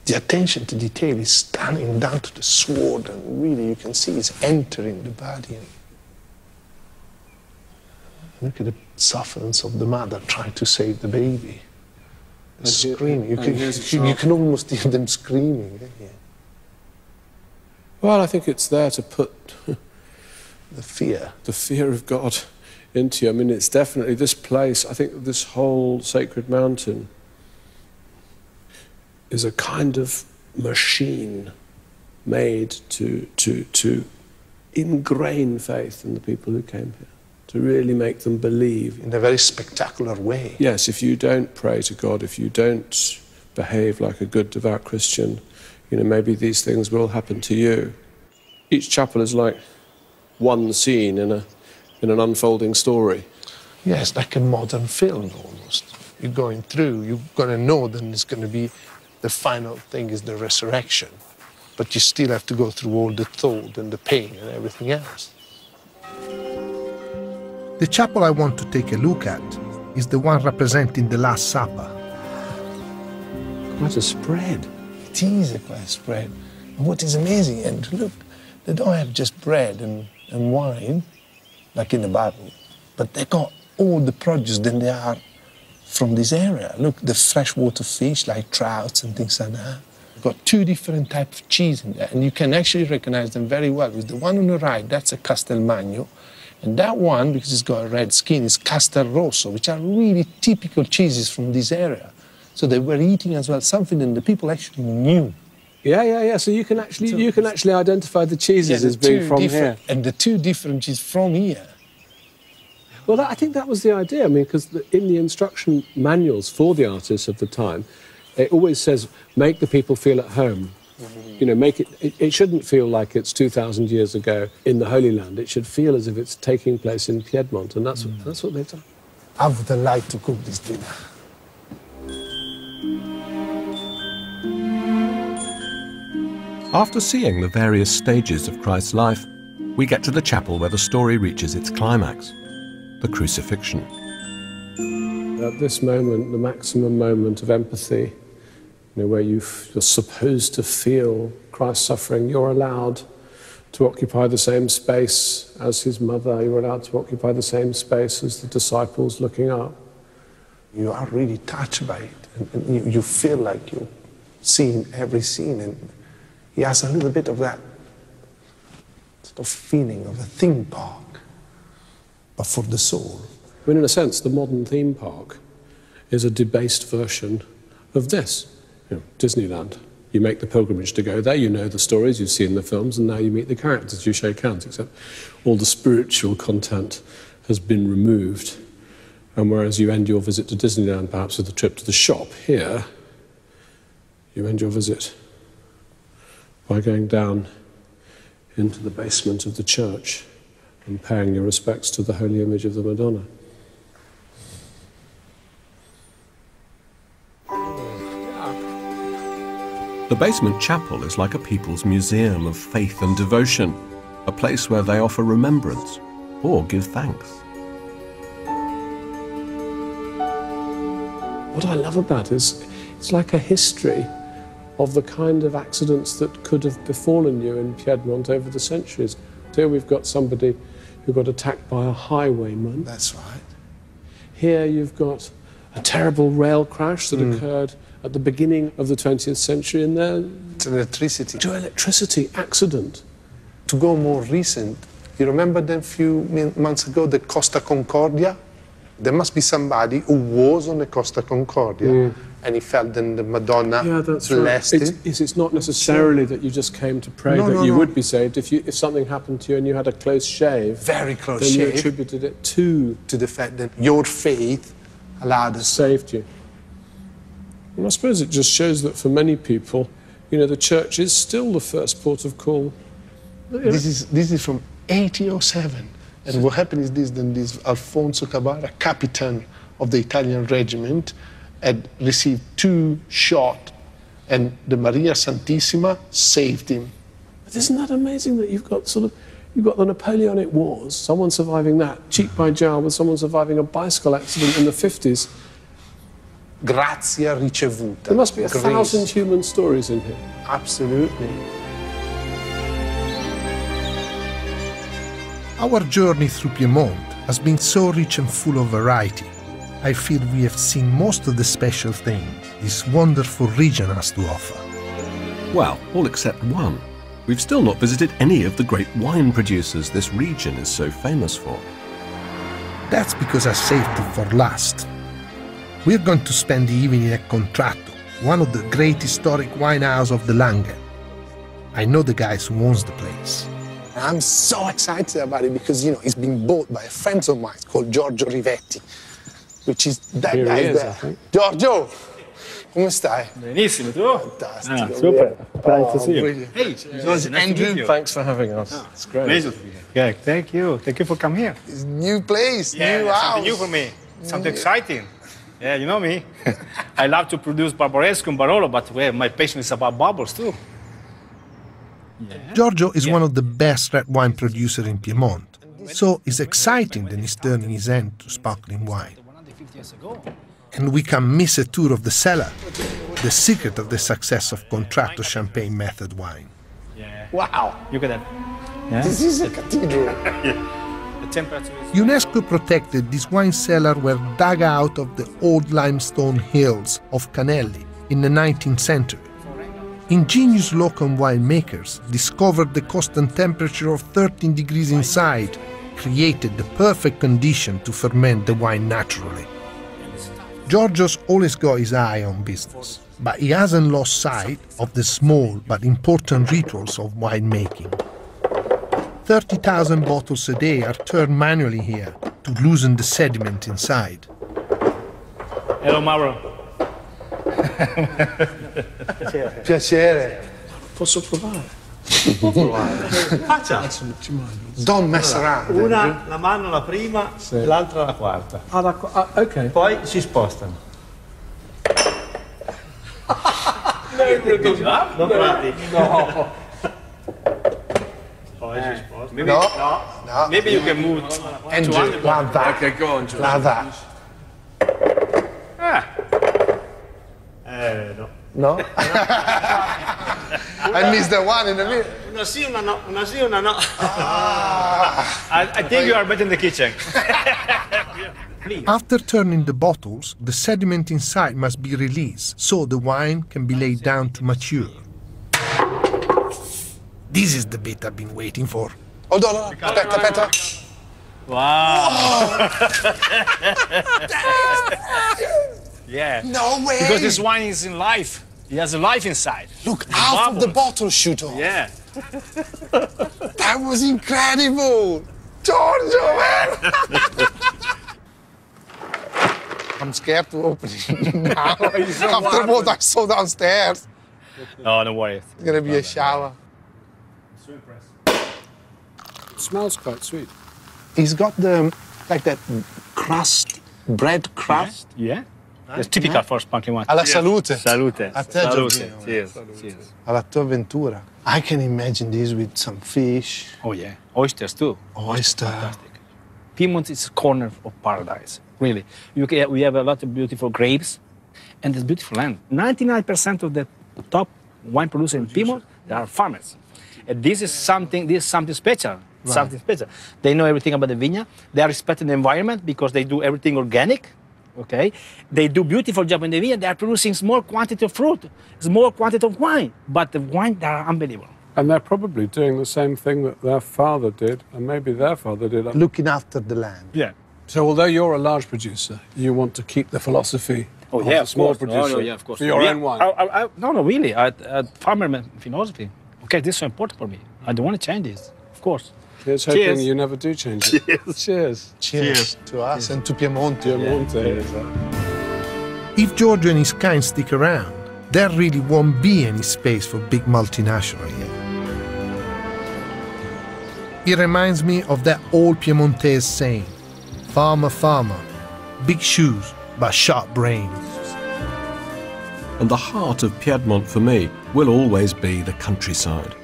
The attention to detail is stunning, down to the sword, and really you can see it's entering the body. And look at the sufferance of the mother trying to save the baby. The screaming. You can almost hear them screaming. Yeah. Well, I think it's there to put the fear of God into you. I mean, it's definitely this place. I think this whole sacred mountain is a kind of machine made to ingrain faith in the people who came here, to really make them believe. In a very spectacular way. Yes, if you don't pray to God, if you don't behave like a good, devout Christian, maybe these things will happen to you. Each chapel is like one scene in an unfolding story. Yes, like a modern film almost. You're going through, you've got to know that it's going to be the final thing is the resurrection. But you still have to go through all the thought and the pain and everything else. The chapel I want to take a look at is the one representing the Last Supper. Quite a spread. It is quite a spread. And what is amazing, and look, they don't have just bread and wine, like in the Bible, but they got all the produce that they are from this area. Look, the freshwater fish, like trouts and things like that. You've got two different types of cheese in there, and you can actually recognize them very well. With the one on the right, that's a Castelmagno, and that one, because it's got a red skin, is Castelrosso, which are really typical cheeses from this area. So they were eating as well something that the people actually knew. Yeah. So you can actually identify the cheeses as being from here. And the two different cheeses from here. Well, I think that was the idea. I mean, because in the instruction manuals for the artists of the time, it always says, make the people feel at home. Make it shouldn't feel like it's 2,000 years ago in the Holy Land. It should feel as if it's taking place in Piedmont, and that's what they've done. I would like to cook this dinner. After seeing the various stages of Christ's life, we get to the chapel where the story reaches its climax, the crucifixion. At this moment, the maximum moment of empathy, where you're supposed to feel Christ's suffering, you're allowed to occupy the same space as his mother, you're allowed to occupy the same space as the disciples looking up. You are really touched by it, and you feel like you're seeing every scene, and he has a little bit of that sort of feeling of a theme park, but for the soul. I mean, in a sense, the modern theme park is a debased version of this. Disneyland. You make the pilgrimage to go there, you know the stories, you've seen the films, and now you meet the characters, you shake hands, except all the spiritual content has been removed. And whereas you end your visit to Disneyland perhaps with a trip to the shop, here you end your visit by going down into the basement of the church and paying your respects to the holy image of the Madonna. The basement chapel is like a people's museum of faith and devotion, a place where they offer remembrance or give thanks. What I love about it is it's like a history of the kind of accidents that could have befallen you in Piedmont over the centuries. Here we've got somebody who got attacked by a highwayman. That's right. Here you've got a terrible rail crash that occurred at the beginning of the 20th century, and it's an electricity accident. To go more recent, you remember them few months ago, the Costa Concordia? There must be somebody who was on the Costa Concordia and he felt then the Madonna blessed him. It's not necessarily that you just came to pray that you would be saved. If something happened to you and you had a close shave, very close then shave, you attributed it to the fact that your faith allowed us, saved you. And I suppose it just shows that for many people, you know, the church is still the first port of call. This is from 1807. And what happened is this Alfonso Cabrera, captain of the Italian regiment, had received 2 shots, and the Maria Santissima saved him. But isn't that amazing that you've got the Napoleonic Wars, someone surviving that, cheek by jowl with someone surviving a bicycle accident in the 50s. Grazia ricevuta. There must be 1,000 human stories in here. Absolutely. Our journey through Piedmont has been so rich and full of variety. I feel we have seen most of the special things this wonderful region has to offer. Well, all except one. We've still not visited any of the great wine producers this region is so famous for. That's because I saved it for last. We're going to spend the evening at Contratto, one of the great historic wine houses of the Langhe. I know the guys who owns the place. I'm so excited about it because, you know, it's been bought by a friend of mine called Giorgio Rivetti, which is that guy there. Giorgio, come stai? Benissimo, tu? Fantastico. Super. Nice to see you. Hey, Andrew, thanks for having us. It's great. Pleasure to be here. Yeah, thank you. Thank you for coming here. It's a new place, new house. Something new for me. Something exciting. Yeah, you know me. I love to produce Barbaresco and Barolo, but my passion is about bubbles too. Yeah. Giorgio is one of the best red wine producers in Piedmont, so it's exciting that he's turning his hand to sparkling wine. And we can't miss a tour of the cellar, the secret of the success of Contratto champagne method wine. Yeah. Wow! Look at that. Yeah? This is a cathedral. The temperature is... UNESCO protected these wine cellars were dug out of the old limestone hills of Canelli in the 19th century. Ingenious local winemakers discovered the constant temperature of 13 degrees inside, created the perfect condition to ferment the wine naturally. Giorgio's always got his eye on business, but he hasn't lost sight of the small but important rituals of winemaking. 30,000 bottles a day are turned manually here to loosen the sediment inside. Hello, Mauro. Piacere. Posso provare? Faccia. Don't mess around. Una la mano la prima, l'altra la quarta. Ok. Poi si spostano. Non prati. No. Poi si spostano. Maybe, no. Maybe you can move. Andrew, like that. Okay, go on, Like that. No. No? I missed the one in the middle. Una sì, una no. Una sì, una no. I think you are better in the kitchen. After turning the bottles, the sediment inside must be released so the wine can be laid down to mature. This is the bit I've been waiting for. Hold on, aspetta. Wow. Yeah. No way. Because this wine is in life. It has a life inside. Look, half of the bottle shoot off. Yeah. That was incredible. Giorgio, man! I'm scared to open it now. After what I saw downstairs. Oh, don't worry. It's going to be a shower. So impressive. It smells quite sweet. He's got like that crust, bread crust. Yeah. It's typical for sparkling wine. Alla salute. Salute. A te, Salute. Giorgino. Cheers. Cheers. Alla tua ventura. I can imagine this with some fish. Oh, yeah. Oysters, too. Oyster. Fantastic. Piedmont is a corner of paradise, really. We have a lot of beautiful grapes, and it's beautiful land. 99% of the top wine producers in Piedmont, they are farmers. And this is something special. Right. Something special. They know everything about the vineyard. They are respecting the environment because they do everything organic. Okay, they do beautiful job in the vineyard. They are producing small quantity of fruit, small quantity of wine, but the wine they are unbelievable. And they're probably doing the same thing that their father did, and maybe their father did. Looking after the land. Yeah. So although you're a large producer, you want to keep the philosophy of a small producer of course. for your own wine. No, really. Farmer philosophy. Okay, this is so important for me. I don't want to change this, of course. Here's hoping you never do change it. Cheers. Cheers. Cheers to us and to Piemonte. If Giorgio and his kind stick around, there really won't be any space for big multinational here. It reminds me of that old Piemontese saying, farmer, farmer, big shoes, but sharp brains. And the heart of Piedmont for me will always be the countryside,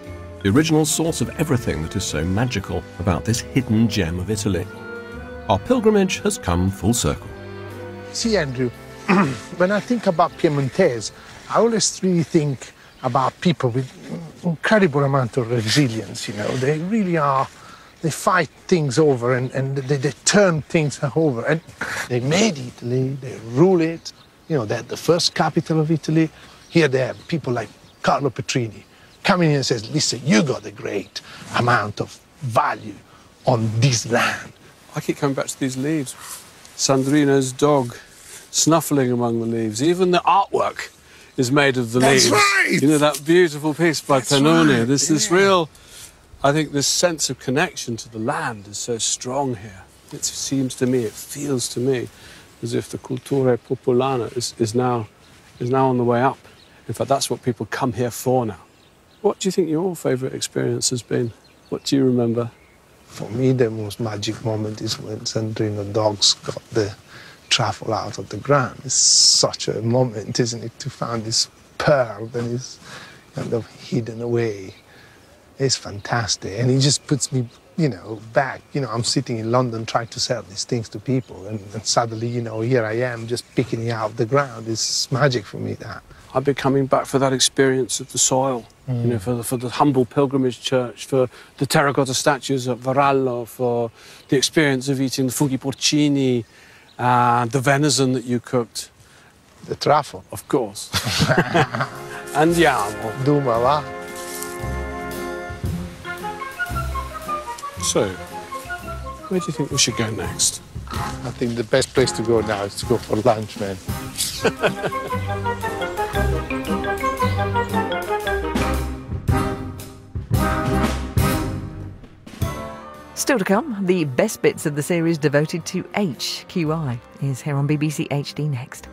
the original source of everything that is so magical about this hidden gem of Italy. Our pilgrimage has come full circle. See, Andrew, when I think about Piemontese, I always really think about people with incredible amount of resilience, you know. They really are, they fight things over and they turn things over. And they made Italy, they rule it. You know, they're the first capital of Italy. Here they have people like Carlo Petrini coming in and says, listen, you got a great amount of value on this land. I keep coming back to these leaves. Sandrino's dog snuffling among the leaves. Even the artwork is made of the leaves. Right. You know, that beautiful piece by Pennoni. There's this real, I think this sense of connection to the land is so strong here. It seems to me, it feels to me, as if the cultura popolana is now on the way up. In fact, that's what people come here for now. What do you think your favourite experience has been? What do you remember? For me, the most magic moment is when Sandrino dogs got the truffle out of the ground. It's such a moment, isn't it, to find this pearl that is kind of hidden away. It's fantastic. And it just puts me, you know, back. You know, I'm sitting in London trying to sell these things to people, and suddenly, you know, here I am just picking it out of the ground. It's magic for me, that. I've been coming back for that experience of the soil, you know, for the humble pilgrimage church, for the terracotta statues at Varallo, for the experience of eating the funghi porcini, the venison that you cooked. The truffle. Of course. Andiamo. Duma va. So, where do you think we should go next? I think the best place to go now is to go for lunch, man. Still to come, the best bits of the series devoted to HQI is here on BBC HD next.